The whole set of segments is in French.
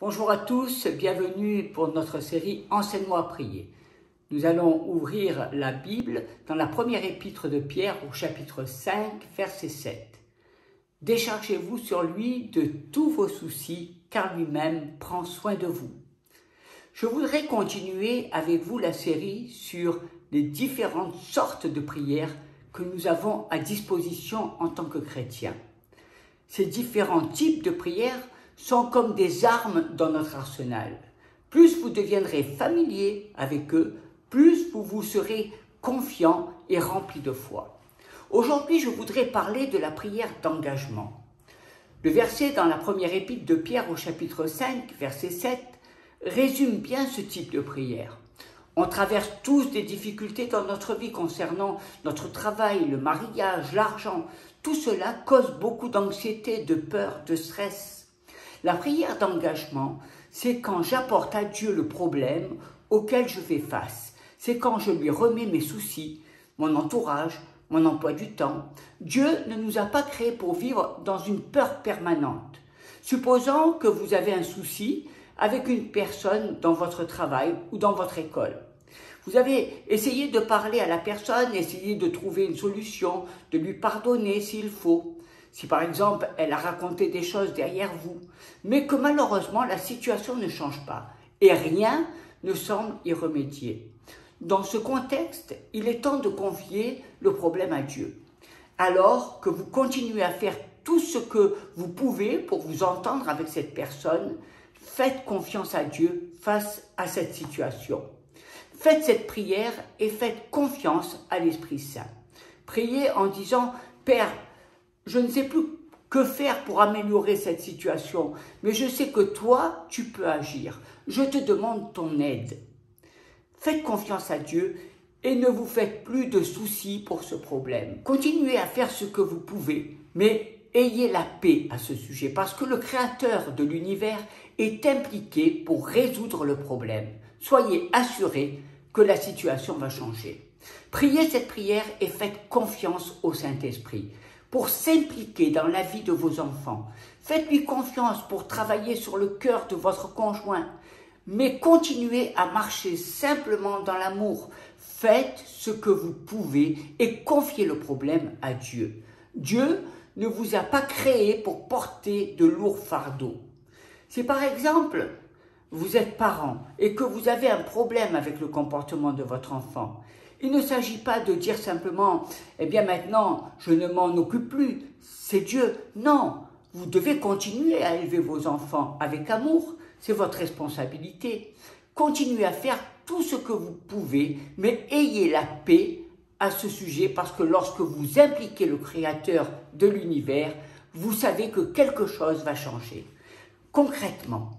Bonjour à tous, bienvenue pour notre série Enseigne-moi à prier. Nous allons ouvrir la Bible dans la première épître de Pierre au chapitre 5, verset 7. Déchargez-vous sur lui de tous vos soucis, car lui-même prend soin de vous. Je voudrais continuer avec vous la série sur les différentes sortes de prières que nous avons à disposition en tant que chrétiens. Ces différents types de prières sont comme des armes dans notre arsenal. Plus vous deviendrez familier avec eux, plus vous vous serez confiant et rempli de foi. Aujourd'hui, je voudrais parler de la prière d'engagement. Le verset dans la première épître de Pierre au chapitre 5, verset 7, résume bien ce type de prière. On traverse tous des difficultés dans notre vie concernant notre travail, le mariage, l'argent. Tout cela cause beaucoup d'anxiété, de peur, de stress. La prière d'engagement, c'est quand j'apporte à Dieu le problème auquel je fais face. C'est quand je lui remets mes soucis, mon entourage, mon emploi du temps. Dieu ne nous a pas créés pour vivre dans une peur permanente. Supposons que vous avez un souci avec une personne dans votre travail ou dans votre école. Vous avez essayé de parler à la personne, essayé de trouver une solution, de lui pardonner s'il faut. Si par exemple, elle a raconté des choses derrière vous, mais que malheureusement la situation ne change pas et rien ne semble y remédier. Dans ce contexte, il est temps de confier le problème à Dieu. Alors que vous continuez à faire tout ce que vous pouvez pour vous entendre avec cette personne, faites confiance à Dieu face à cette situation. Faites cette prière et faites confiance à l'Esprit Saint. Priez en disant « Père, je ne sais plus que faire pour améliorer cette situation, mais je sais que toi, tu peux agir. Je te demande ton aide. » Faites confiance à Dieu et ne vous faites plus de soucis pour ce problème. Continuez à faire ce que vous pouvez, mais ayez la paix à ce sujet, parce que le Créateur de l'univers est impliqué pour résoudre le problème. Soyez assurés que la situation va changer. Priez cette prière et faites confiance au Saint-Esprit pour s'impliquer dans la vie de vos enfants. Faites-lui confiance pour travailler sur le cœur de votre conjoint, mais continuez à marcher simplement dans l'amour. Faites ce que vous pouvez et confiez le problème à Dieu. Dieu ne vous a pas créé pour porter de lourds fardeaux. Si par exemple, vous êtes parent et que vous avez un problème avec le comportement de votre enfant, il ne s'agit pas de dire simplement « Eh bien maintenant, je ne m'en occupe plus, c'est Dieu ». Non, vous devez continuer à élever vos enfants avec amour, c'est votre responsabilité. Continuez à faire tout ce que vous pouvez, mais ayez la paix à ce sujet parce que lorsque vous impliquez le Créateur de l'univers, vous savez que quelque chose va changer. Concrètement,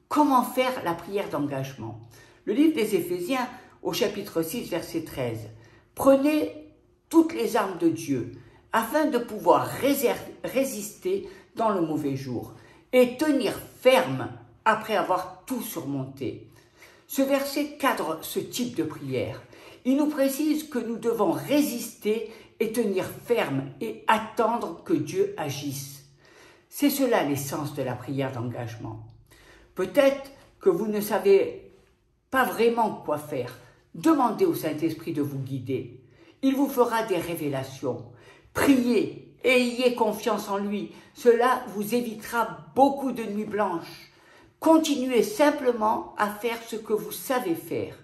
comment faire la prière d'engagement? Le livre des Éphésiens, au chapitre 6, verset 13. « Prenez toutes les armes de Dieu, afin de pouvoir résister dans le mauvais jour, et tenir ferme après avoir tout surmonté. » Ce verset cadre ce type de prière. Il nous précise que nous devons résister et tenir ferme et attendre que Dieu agisse. C'est cela l'essence de la prière d'engagement. Peut-être que vous ne savez pas vraiment quoi faire. Demandez au Saint-Esprit de vous guider. Il vous fera des révélations. Priez et ayez confiance en lui. Cela vous évitera beaucoup de nuits blanches. Continuez simplement à faire ce que vous savez faire.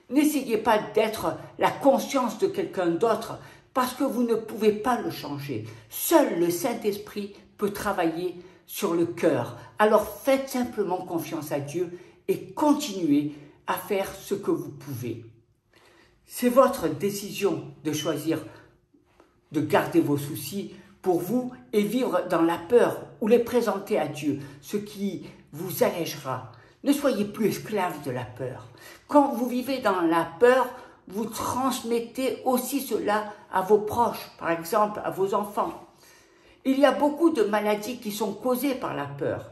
N'essayez pas d'être la conscience de quelqu'un d'autre parce que vous ne pouvez pas le changer. Seul le Saint-Esprit peut travailler sur le cœur. Alors faites simplement confiance à Dieu et continuez à faire ce que vous pouvez. C'est votre décision de choisir de garder vos soucis pour vous et vivre dans la peur ou les présenter à Dieu, ce qui vous allégera. Ne soyez plus esclave de la peur. Quand vous vivez dans la peur, vous transmettez aussi cela à vos proches, par exemple à vos enfants. Il y a beaucoup de maladies qui sont causées par la peur.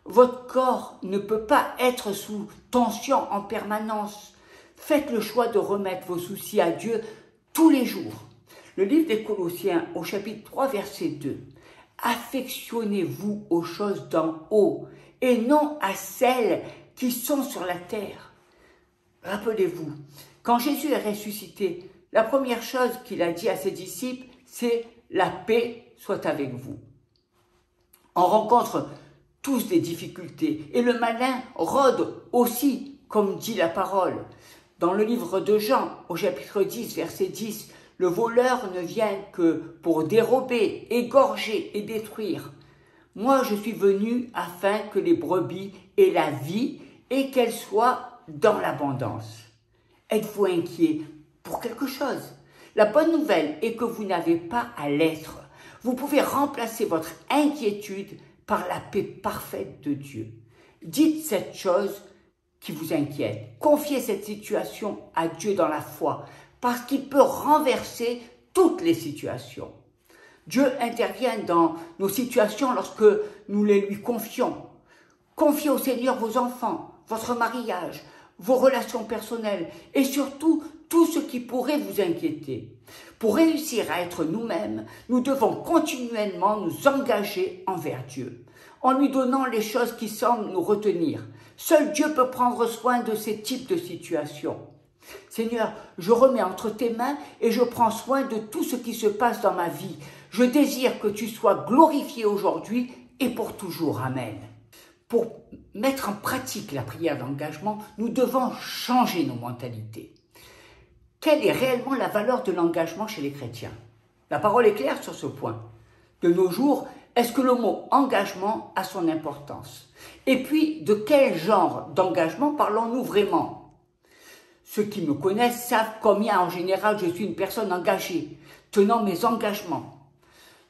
Votre corps ne peut pas être sous tension en permanence. Faites le choix de remettre vos soucis à Dieu tous les jours. Le livre des Colossiens, au chapitre 3, verset 2. « affectionnez-vous aux choses d'en haut et non à celles qui sont sur la terre. Rappelez-vous, quand Jésus est ressuscité, la première chose qu'il a dit à ses disciples, c'est « la paix soit avec vous ». On rencontre tous des difficultés et le malin rôde aussi, comme dit la parole. Dans le livre de Jean, au chapitre 10, verset 10, le voleur ne vient que pour dérober, égorger et détruire. Moi, je suis venu afin que les brebis aient la vie et qu'elles soient dans l'abondance. Êtes-vous inquiet pour quelque chose? La bonne nouvelle est que vous n'avez pas à l'être. Vous pouvez remplacer votre inquiétude par la paix parfaite de Dieu. Dites cette chose qui vous inquiète. Confiez cette situation à Dieu dans la foi, parce qu'il peut renverser toutes les situations. Dieu intervient dans nos situations lorsque nous les lui confions. Confiez au Seigneur vos enfants, votre mariage, vos relations personnelles et surtout tout ce qui pourrait vous inquiéter. Pour réussir à être nous-mêmes, nous devons continuellement nous engager envers Dieu, en lui donnant les choses qui semblent nous retenir. Seul Dieu peut prendre soin de ces types de situations. Seigneur, je remets entre tes mains et je prends soin de tout ce qui se passe dans ma vie. Je désire que tu sois glorifié aujourd'hui et pour toujours. Amen. Pour mettre en pratique la prière d'engagement, nous devons changer nos mentalités. Quelle est réellement la valeur de l'engagement chez les chrétiens? La parole est claire sur ce point. De nos jours, est-ce que le mot engagement a son importance? Et puis, de quel genre d'engagement parlons-nous vraiment? Ceux qui me connaissent savent combien en général je suis une personne engagée, tenant mes engagements.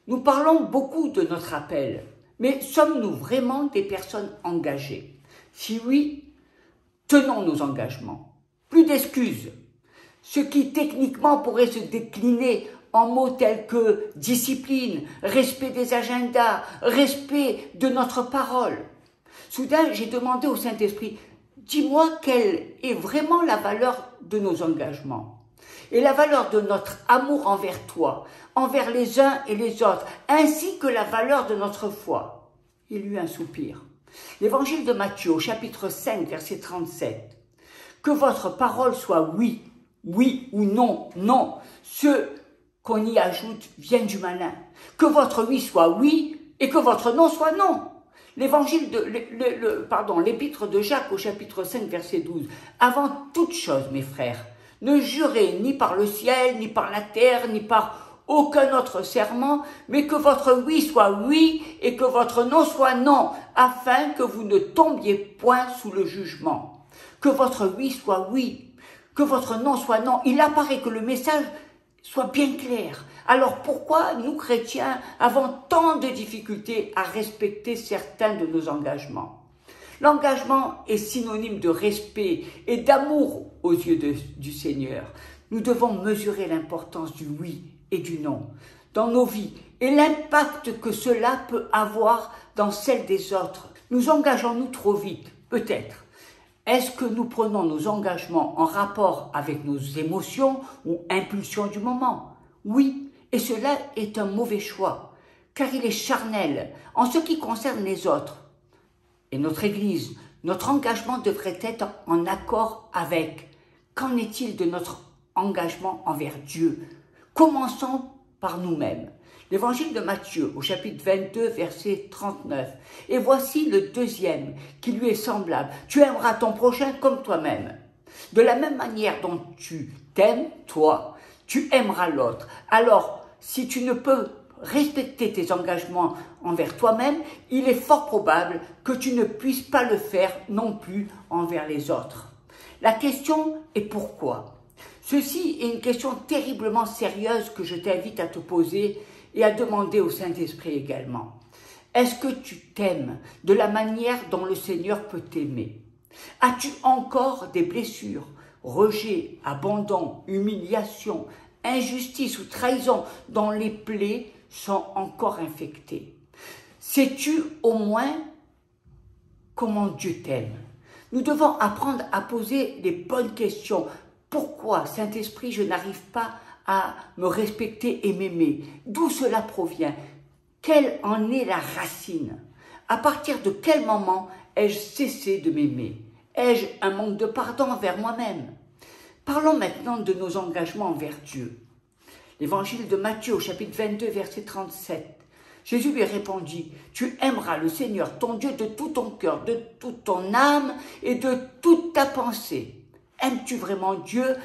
Nous parlons beaucoup de notre appel, mais sommes-nous vraiment des personnes engagées? Si oui, tenons nos engagements. Plus d'excuses. Ce qui techniquement pourrait se décliner en mots tels que discipline, respect des agendas, respect de notre parole. Soudain, j'ai demandé au Saint-Esprit, dis-moi quelle est vraiment la valeur de nos engagements et la valeur de notre amour envers toi, envers les uns et les autres, ainsi que la valeur de notre foi. Il eut un soupir. L'évangile de Matthieu, au chapitre 5, verset 37. Que votre parole soit oui, oui ou non, non. Ce qu'on y ajoute vient du malin. Que votre oui soit oui et que votre non soit non. L'évangile l'épître de Jacques au chapitre 5 verset 12. Avant toute chose, mes frères, ne jurez ni par le ciel, ni par la terre, ni par aucun autre serment, mais que votre oui soit oui et que votre non soit non, afin que vous ne tombiez point sous le jugement. Que votre oui soit oui, que votre non soit non. Il apparaît que le message soit bien clair. Alors pourquoi nous, chrétiens, avons tant de difficultés à respecter certains de nos engagements? L'engagement est synonyme de respect et d'amour aux yeux du Seigneur. Nous devons mesurer l'importance du oui et du non dans nos vies et l'impact que cela peut avoir dans celle des autres. Nous engageons-nous trop vite? Peut-être. Est-ce que nous prenons nos engagements en rapport avec nos émotions ou impulsions du moment? Oui, et cela est un mauvais choix, car il est charnel en ce qui concerne les autres. Et notre Église, notre engagement devrait être en accord avec. Qu'en est-il de notre engagement envers Dieu? Commençons par nous-mêmes. L'évangile de Matthieu, au chapitre 22, verset 39. Et voici le deuxième, qui lui est semblable. Tu aimeras ton prochain comme toi-même. De la même manière dont tu t'aimes, toi, tu aimeras l'autre. Alors, si tu ne peux respecter tes engagements envers toi-même, il est fort probable que tu ne puisses pas le faire non plus envers les autres. La question est pourquoi? Ceci est une question terriblement sérieuse que je t'invite à te poser et à demander au Saint-Esprit également. Est-ce que tu t'aimes de la manière dont le Seigneur peut t'aimer? As-tu encore des blessures, rejet, abandon, humiliation, injustice ou trahison dont les plaies sont encore infectées? Sais-tu au moins comment Dieu t'aime? Nous devons apprendre à poser les bonnes questions. Pourquoi, Saint-Esprit, je n'arrive pas à me respecter et m'aimer? D'où cela provient? Quelle en est la racine? À partir de quel moment ai-je cessé de m'aimer? Ai-je un manque de pardon envers moi-même? Parlons maintenant de nos engagements envers Dieu. L'évangile de Matthieu au chapitre 22, verset 37. Jésus lui répondit, « Tu aimeras le Seigneur, ton Dieu, de tout ton cœur, de toute ton âme et de toute ta pensée. » Aimes-tu vraiment Dieu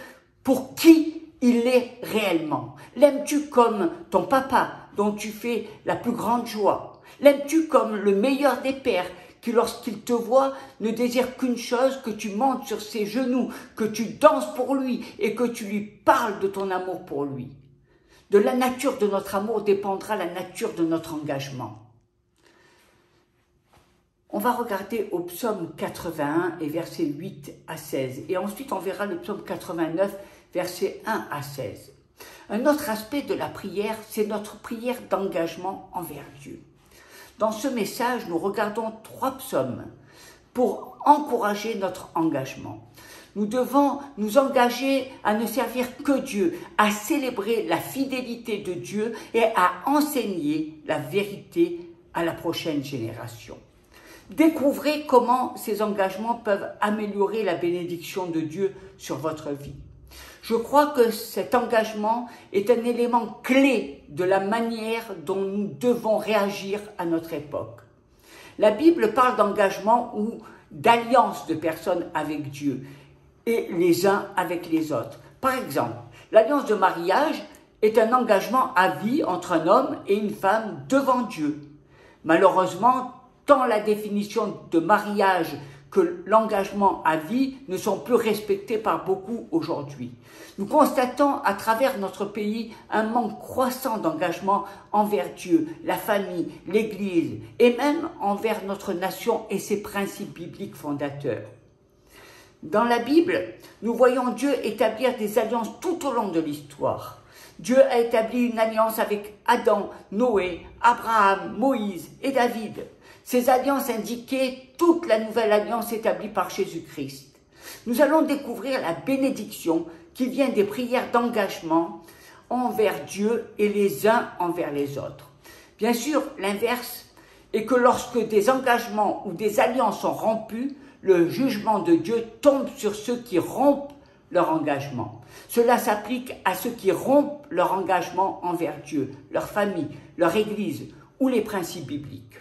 pour qui il est réellement? L'aimes-tu comme ton papa, dont tu fais la plus grande joie? L'aimes-tu comme le meilleur des pères, qui lorsqu'il te voit ne désire qu'une chose, que tu montes sur ses genoux, que tu danses pour lui et que tu lui parles de ton amour pour lui? De la nature de notre amour dépendra la nature de notre engagement. On va regarder au psaume 81 et versets 8 à 16. Et ensuite, on verra le psaume 89, versets 1 à 16. Un autre aspect de la prière, c'est notre prière d'engagement envers Dieu. Dans ce message, nous regardons 3 psaumes pour encourager notre engagement. Nous devons nous engager à ne servir que Dieu, à célébrer la fidélité de Dieu et à enseigner la vérité à la prochaine génération. Découvrez comment ces engagements peuvent améliorer la bénédiction de Dieu sur votre vie. Je crois que cet engagement est un élément clé de la manière dont nous devons réagir à notre époque. La Bible parle d'engagement ou d'alliance de personnes avec Dieu et les uns avec les autres. Par exemple, l'alliance de mariage est un engagement à vie entre un homme et une femme devant Dieu. Malheureusement, tant la définition de mariage que l'engagement à vie ne sont plus respectés par beaucoup aujourd'hui. Nous constatons à travers notre pays un manque croissant d'engagement envers Dieu, la famille, l'Église et même envers notre nation et ses principes bibliques fondateurs. Dans la Bible, nous voyons Dieu établir des alliances tout au long de l'histoire. Dieu a établi une alliance avec Adam, Noé, Abraham, Moïse et David. Ces alliances indiquaient toute la nouvelle alliance établie par Jésus-Christ. Nous allons découvrir la bénédiction qui vient des prières d'engagement envers Dieu et les uns envers les autres. Bien sûr, l'inverse est que lorsque des engagements ou des alliances sont rompus, le jugement de Dieu tombe sur ceux qui rompent leur engagement. Cela s'applique à ceux qui rompent leur engagement envers Dieu, leur famille, leur Église ou les principes bibliques.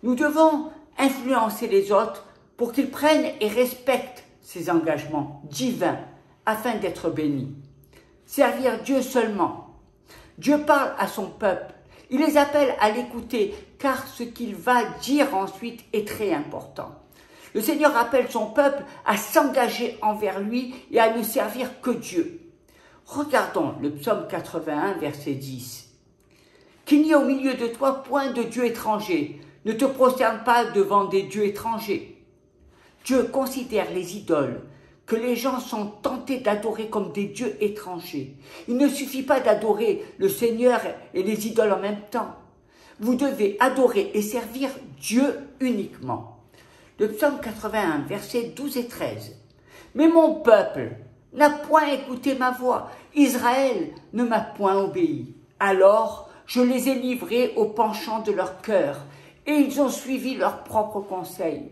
Nous devons influencer les autres pour qu'ils prennent et respectent ces engagements divins afin d'être bénis. Servir Dieu seulement. Dieu parle à son peuple. Il les appelle à l'écouter car ce qu'il va dire ensuite est très important. Le Seigneur appelle son peuple à s'engager envers lui et à ne servir que Dieu. Regardons le psaume 81, verset 10. « Qu'il n'y ait au milieu de toi point de Dieu étranger. Ne te prosterne pas devant des dieux étrangers. » Dieu considère les idoles que les gens sont tentés d'adorer comme des dieux étrangers. Il ne suffit pas d'adorer le Seigneur et les idoles en même temps. Vous devez adorer et servir Dieu uniquement. Le psaume 81, versets 12 et 13. « Mais mon peuple n'a point écouté ma voix, Israël ne m'a point obéi. Alors je les ai livrés au penchant de leur cœur, et ils ont suivi leurs propres conseils. »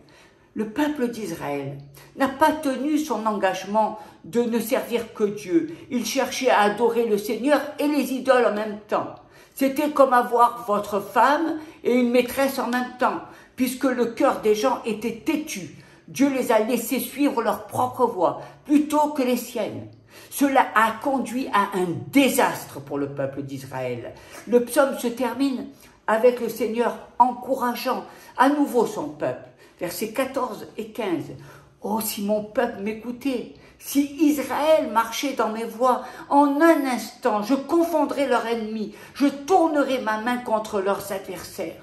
Le peuple d'Israël n'a pas tenu son engagement de ne servir que Dieu. Il cherchait à adorer le Seigneur et les idoles en même temps. C'était comme avoir votre femme et une maîtresse en même temps, puisque le cœur des gens était têtu. Dieu les a laissés suivre leur propre voie, plutôt que les siennes. Cela a conduit à un désastre pour le peuple d'Israël. Le psaume se termine avec le Seigneur encourageant à nouveau son peuple. Versets 14 et 15. « Oh, si mon peuple m'écoutait, si Israël marchait dans mes voies, en un instant, je confondrais leurs ennemis, je tournerais ma main contre leurs adversaires. »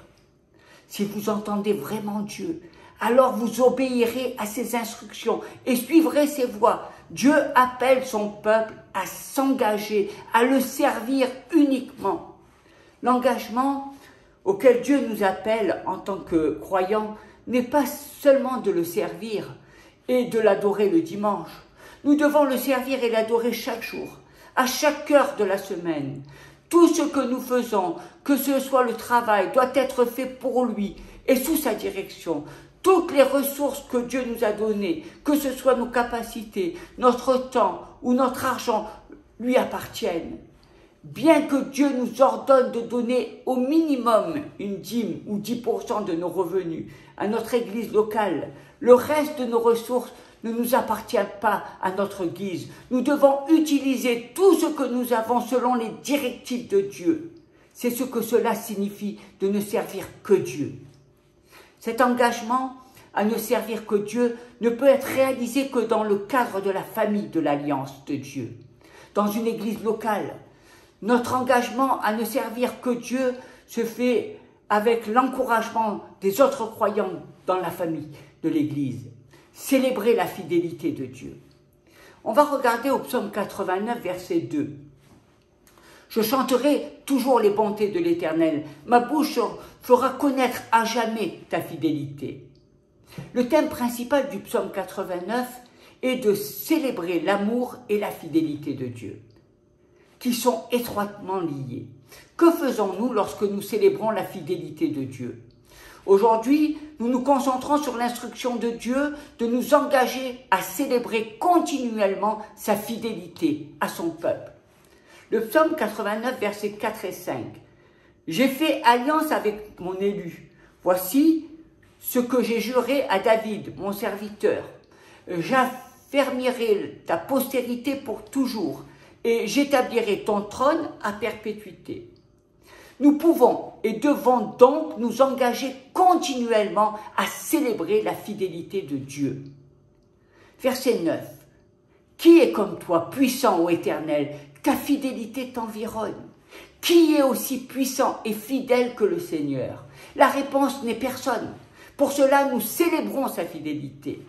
Si vous entendez vraiment Dieu, alors vous obéirez à ses instructions et suivrez ses voies. Dieu appelle son peuple à s'engager, à le servir uniquement. L'engagement auquel Dieu nous appelle en tant que croyants n'est pas seulement de le servir et de l'adorer le dimanche. Nous devons le servir et l'adorer chaque jour, à chaque heure de la semaine. Tout ce que nous faisons, que ce soit le travail, doit être fait pour lui et sous sa direction. Toutes les ressources que Dieu nous a données, que ce soit nos capacités, notre temps ou notre argent, lui appartiennent. Bien que Dieu nous ordonne de donner au minimum une dîme ou 10% de nos revenus à notre église locale, le reste de nos ressources ne nous appartient pas à notre guise. Nous devons utiliser tout ce que nous avons selon les directives de Dieu. C'est ce que cela signifie de ne servir que Dieu. Cet engagement à ne servir que Dieu ne peut être réalisé que dans le cadre de la famille de l'Alliance de Dieu. Dans une église locale, notre engagement à ne servir que Dieu se fait avec l'encouragement des autres croyants dans la famille de l'église. Célébrer la fidélité de Dieu. On va regarder au psaume 89, verset 2. Je chanterai toujours les bontés de l'Éternel. Ma bouche fera connaître à jamais ta fidélité. Le thème principal du psaume 89 est de célébrer l'amour et la fidélité de Dieu, qui sont étroitement liés. Que faisons-nous lorsque nous célébrons la fidélité de Dieu? Aujourd'hui, nous nous concentrons sur l'instruction de Dieu de nous engager à célébrer continuellement sa fidélité à son peuple. Le psaume 89, versets 4 et 5. J'ai fait alliance avec mon élu. Voici ce que j'ai juré à David, mon serviteur. J'affermirai ta postérité pour toujours et j'établirai ton trône à perpétuité. Nous pouvons et devons donc nous engager continuellement à célébrer la fidélité de Dieu. Verset 9. Qui est comme toi, puissant ô Éternel? Ta fidélité t'environne. Qui est aussi puissant et fidèle que le Seigneur? La réponse n'est personne. Pour cela, nous célébrons sa fidélité.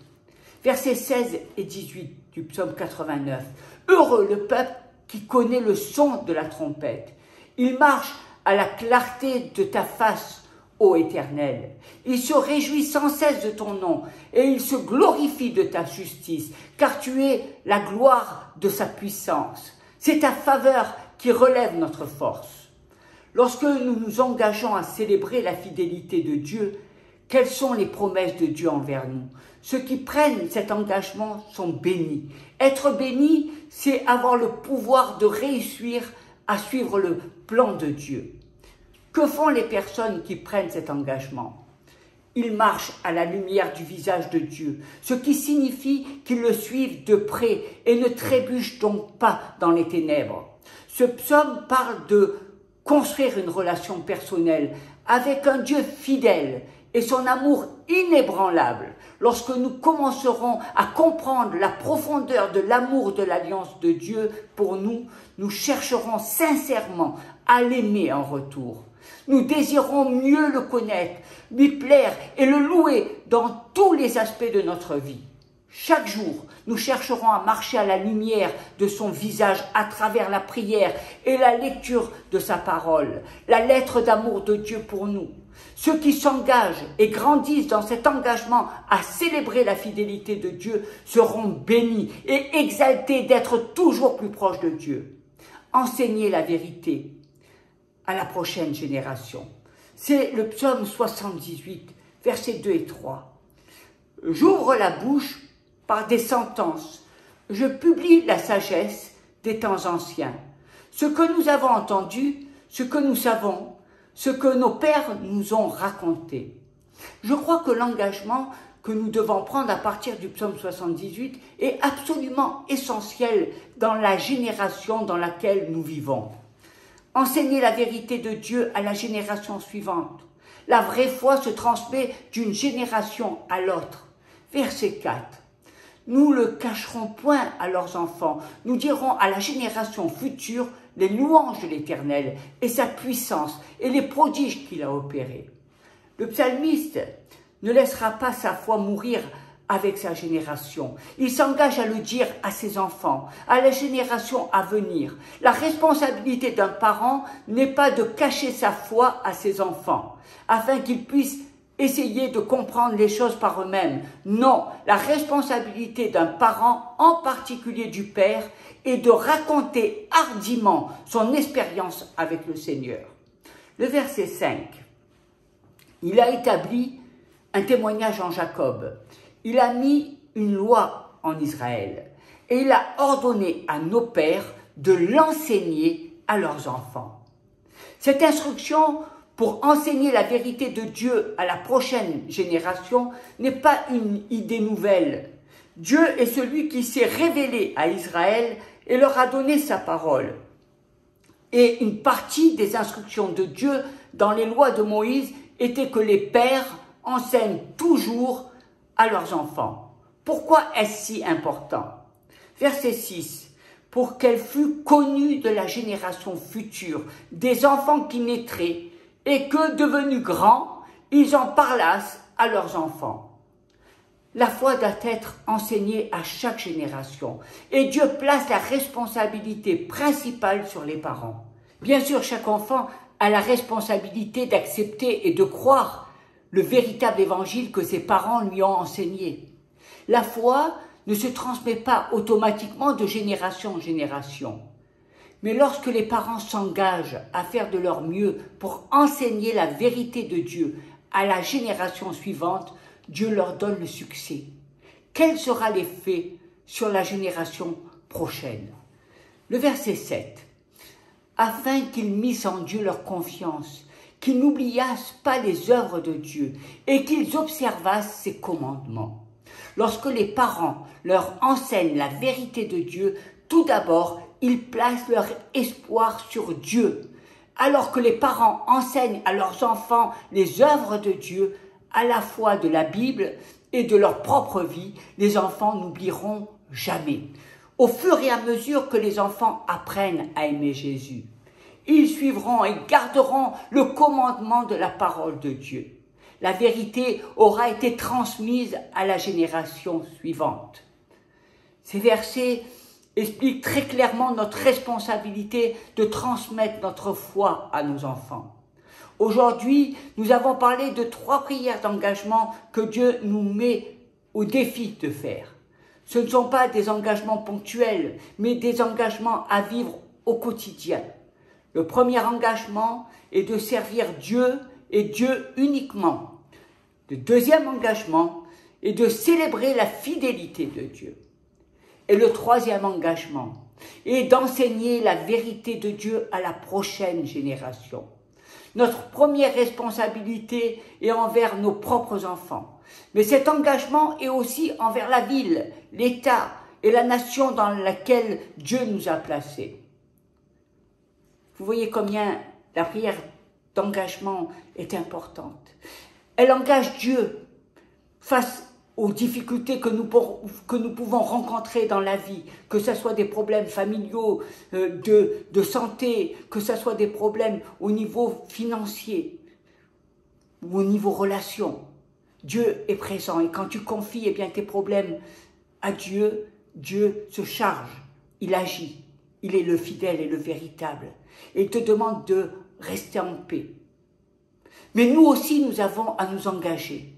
Versets 16 et 18 du psaume 89. Heureux le peuple qui connaît le son de la trompette. Il marche à la clarté de ta face, ô Éternel. Il se réjouit sans cesse de ton nom et il se glorifie de ta justice, car tu es la gloire de sa puissance. C'est ta faveur qui relève notre force. Lorsque nous nous engageons à célébrer la fidélité de Dieu, quelles sont les promesses de Dieu envers nous? Ceux qui prennent cet engagement sont bénis. Être béni, c'est avoir le pouvoir de réussir à suivre le plan de Dieu. Que font les personnes qui prennent cet engagement? Ils marchent à la lumière du visage de Dieu, ce qui signifie qu'ils le suivent de près et ne trébuchent donc pas dans les ténèbres. Ce psaume parle de construire une relation personnelle avec un Dieu fidèle et son amour inébranlable. Lorsque nous commencerons à comprendre la profondeur de l'amour de l'alliance de Dieu pour nous, nous chercherons sincèrement à l'aimer en retour. Nous désirons mieux le connaître, lui plaire et le louer dans tous les aspects de notre vie. Chaque jour, nous chercherons à marcher à la lumière de son visage à travers la prière et la lecture de sa parole, la lettre d'amour de Dieu pour nous. Ceux qui s'engagent et grandissent dans cet engagement à célébrer la fidélité de Dieu seront bénis et exaltés d'être toujours plus proches de Dieu. Enseigner la vérité à la prochaine génération. C'est le psaume 78, versets 2 et 3. J'ouvre la bouche par des sentences. Je publie la sagesse des temps anciens. Ce que nous avons entendu, ce que nous savons, ce que nos pères nous ont raconté. Je crois que l'engagement que nous devons prendre à partir du psaume 78 est absolument essentiel dans la génération dans laquelle nous vivons. Enseigner la vérité de Dieu à la génération suivante. La vraie foi se transmet d'une génération à l'autre. Verset 4. Nous le cacherons point à leurs enfants. Nous dirons à la génération future les louanges de l'Éternel et sa puissance et les prodiges qu'il a opérés. Le psalmiste ne laissera pas sa foi mourir avec sa génération. Il s'engage à le dire à ses enfants, à la génération à venir. La responsabilité d'un parent n'est pas de cacher sa foi à ses enfants, afin qu'ils puissent essayer de comprendre les choses par eux-mêmes. Non, la responsabilité d'un parent, en particulier du père, est de raconter hardiment son expérience avec le Seigneur. Le verset 5. Il a établi un témoignage en Jacob. Il a mis une loi en Israël. Et il a ordonné à nos pères de l'enseigner à leurs enfants. Cette instruction pour enseigner la vérité de Dieu à la prochaine génération n'est pas une idée nouvelle. Dieu est celui qui s'est révélé à Israël et leur a donné sa parole. Et une partie des instructions de Dieu dans les lois de Moïse était que les pères enseignent toujours à leurs enfants. Pourquoi est-ce si important? Verset 6. Pour qu'elle fût connue de la génération future, des enfants qui naîtraient, et que, devenus grands, ils en parlassent à leurs enfants. La foi doit être enseignée à chaque génération, et Dieu place la responsabilité principale sur les parents. Bien sûr, chaque enfant a la responsabilité d'accepter et de croire le véritable évangile que ses parents lui ont enseigné. La foi ne se transmet pas automatiquement de génération en génération. Mais lorsque les parents s'engagent à faire de leur mieux pour enseigner la vérité de Dieu à la génération suivante, Dieu leur donne le succès. Quel sera l'effet sur la génération prochaine? Le verset 7. Afin qu'ils missent en Dieu leur confiance, qu'ils n'oubliassent pas les œuvres de Dieu et qu'ils observassent ses commandements. Lorsque les parents leur enseignent la vérité de Dieu, tout d'abord, ils placent leur espoir sur Dieu. Alors que les parents enseignent à leurs enfants les œuvres de Dieu, à la fois de la Bible et de leur propre vie, les enfants n'oublieront jamais. Au fur et à mesure que les enfants apprennent à aimer Jésus, ils suivront et garderont le commandement de la parole de Dieu. La vérité aura été transmise à la génération suivante. Ces versets expliquent très clairement notre responsabilité de transmettre notre foi à nos enfants. Aujourd'hui, nous avons parlé de 3 prières d'engagement que Dieu nous met au défi de faire. Ce ne sont pas des engagements ponctuels, mais des engagements à vivre au quotidien. Le premier engagement est de servir Dieu et Dieu uniquement. Le deuxième engagement est de célébrer la fidélité de Dieu. Et le troisième engagement est d'enseigner la vérité de Dieu à la prochaine génération. Notre première responsabilité est envers nos propres enfants. Mais cet engagement est aussi envers la ville, l'État et la nation dans laquelle Dieu nous a placés. Vous voyez combien la prière d'engagement est importante. Elle engage Dieu face aux difficultés que nous pouvons rencontrer dans la vie, que ce soit des problèmes familiaux, de santé, que ce soit des problèmes au niveau financier ou au niveau relation. Dieu est présent et quand tu confies tes problèmes à Dieu, Dieu se charge, il agit, il est le fidèle et le véritable. Et il te demande de rester en paix. Mais nous aussi, nous avons à nous engager.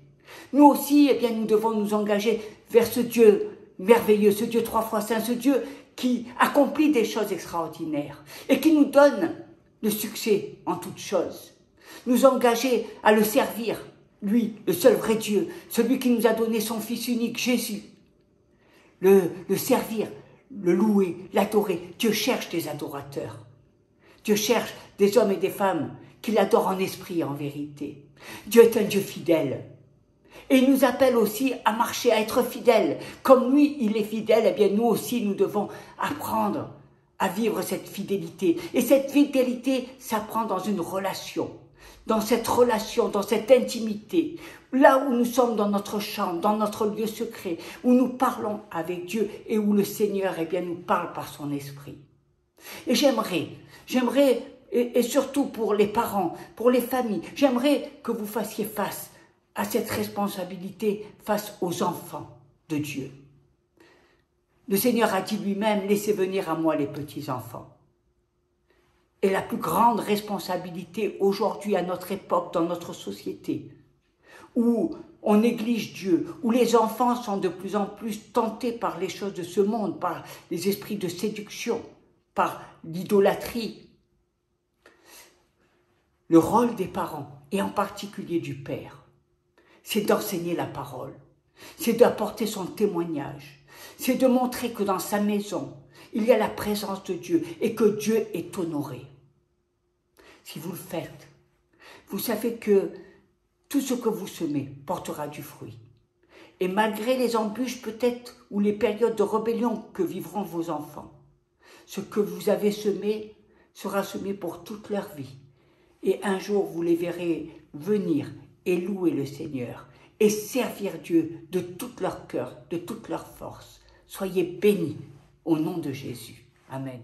Nous aussi, nous devons nous engager vers ce Dieu merveilleux, ce Dieu 3 fois saint, ce Dieu qui accomplit des choses extraordinaires et qui nous donne le succès en toutes choses. Nous engager à le servir, lui, le seul vrai Dieu, celui qui nous a donné son Fils unique, Jésus. Le servir, le louer, l'adorer. Dieu cherche des adorateurs. Dieu cherche des hommes et des femmes qui l'adorent en esprit et en vérité. Dieu est un Dieu fidèle. Et il nous appelle aussi à marcher, à être fidèles. Comme lui, il est fidèle, nous aussi, nous devons apprendre à vivre cette fidélité. Et cette fidélité s'apprend dans une relation. Dans cette relation, dans cette intimité. Là où nous sommes dans notre chambre, dans notre lieu secret, où nous parlons avec Dieu et où le Seigneur, nous parle par son esprit. Et j'aimerais, et surtout pour les parents, pour les familles, j'aimerais que vous fassiez face à cette responsabilité face aux enfants de Dieu. Le Seigneur a dit lui-même, laissez venir à moi les petits-enfants. Et la plus grande responsabilité aujourd'hui à notre époque, dans notre société, où on néglige Dieu, où les enfants sont de plus en plus tentés par les choses de ce monde, par les esprits de séduction, par l'idolâtrie. Le rôle des parents, et en particulier du père, c'est d'enseigner la parole, c'est d'apporter son témoignage, c'est de montrer que dans sa maison, il y a la présence de Dieu et que Dieu est honoré. Si vous le faites, vous savez que tout ce que vous semez portera du fruit. Et malgré les embûches peut-être ou les périodes de rébellion que vivront vos enfants, ce que vous avez semé sera semé pour toute leur vie. Et un jour, vous les verrez venir et louer le Seigneur et servir Dieu de tout leur cœur, de toute leur force. Soyez bénis au nom de Jésus. Amen.